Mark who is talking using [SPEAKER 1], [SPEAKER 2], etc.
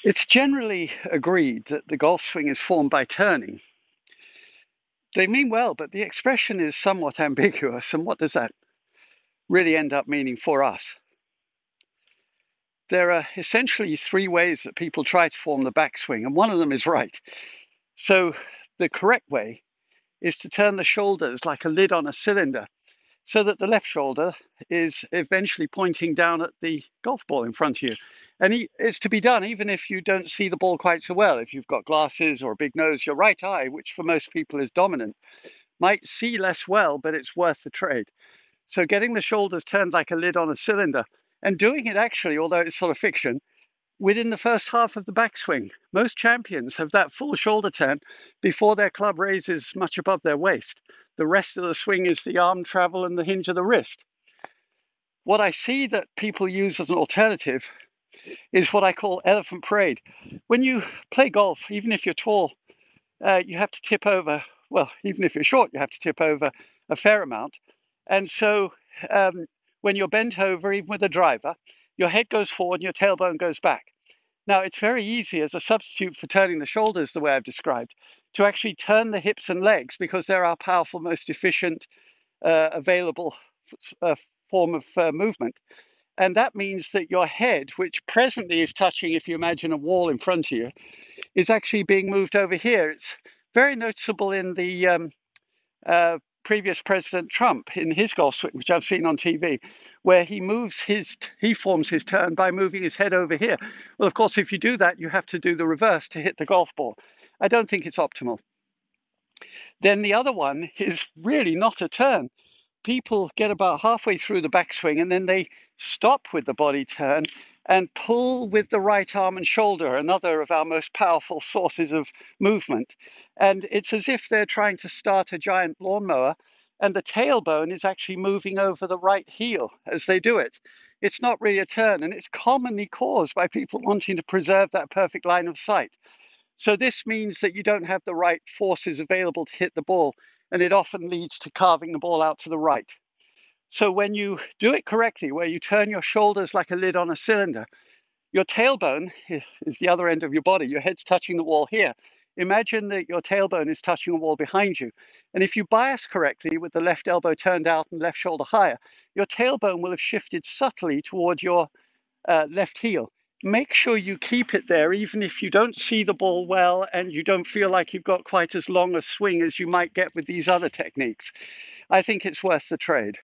[SPEAKER 1] It's generally agreed that the golf swing is formed by turning. They mean well, but the expression is somewhat ambiguous. And what does that really end up meaning for us? There are essentially three ways that people try to form the backswing, and one of them is right. So the correct way is to turn the shoulders like a lid on a cylinder so that the left shoulder is eventually pointing down at the golf ball in front of you. And it's to be done even if you don't see the ball quite so well. If you've got glasses or a big nose, your right eye, which for most people is dominant, might see less well, but it's worth the trade. So getting the shoulders turned like a lid on a cylinder and doing it actually, although it's sort of fiction, within the first half of the backswing. Most champions have that full shoulder turn before their club raises much above their waist. The rest of the swing is the arm travel and the hinge of the wrist. What I see that people use as an alternative is what I call elephant parade. When you play golf, even if you're tall, you have to tip over. Well, even if you're short, you have to tip over a fair amount. And so when you're bent over, even with a driver, your head goes forward and your tailbone goes back. Now, it's very easy as a substitute for turning the shoulders the way I've described to actually turn the hips and legs because they're our powerful, most efficient, available uh, form of movement. And that means that your head, which presently is touching, if you imagine a wall in front of you, is actually being moved over here. It's very noticeable in the previous President Trump in his golf swing, which I've seen on TV, where he forms his turn by moving his head over here. Well, of course, if you do that, you have to do the reverse to hit the golf ball. I don't think it's optimal. Then the other one is really not a turn. People get about halfway through the backswing and then they stop with the body turn and pull with the right arm and shoulder, another of our most powerful sources of movement. And it's as if they're trying to start a giant lawnmower and the tailbone is actually moving over the right heel as they do it. It's not really a turn, and it's commonly caused by people wanting to preserve that perfect line of sight. So this means that you don't have the right forces available to hit the ball, and it often leads to carving the ball out to the right. So when you do it correctly, where you turn your shoulders like a lid on a cylinder, your tailbone is the other end of your body. Your head's touching the wall here. Imagine that your tailbone is touching a wall behind you. And if you bias correctly with the left elbow turned out and left shoulder higher, your tailbone will have shifted subtly toward your left heel. Make sure you keep it there, even if you don't see the ball well and you don't feel like you've got quite as long a swing as you might get with these other techniques. I think it's worth the trade.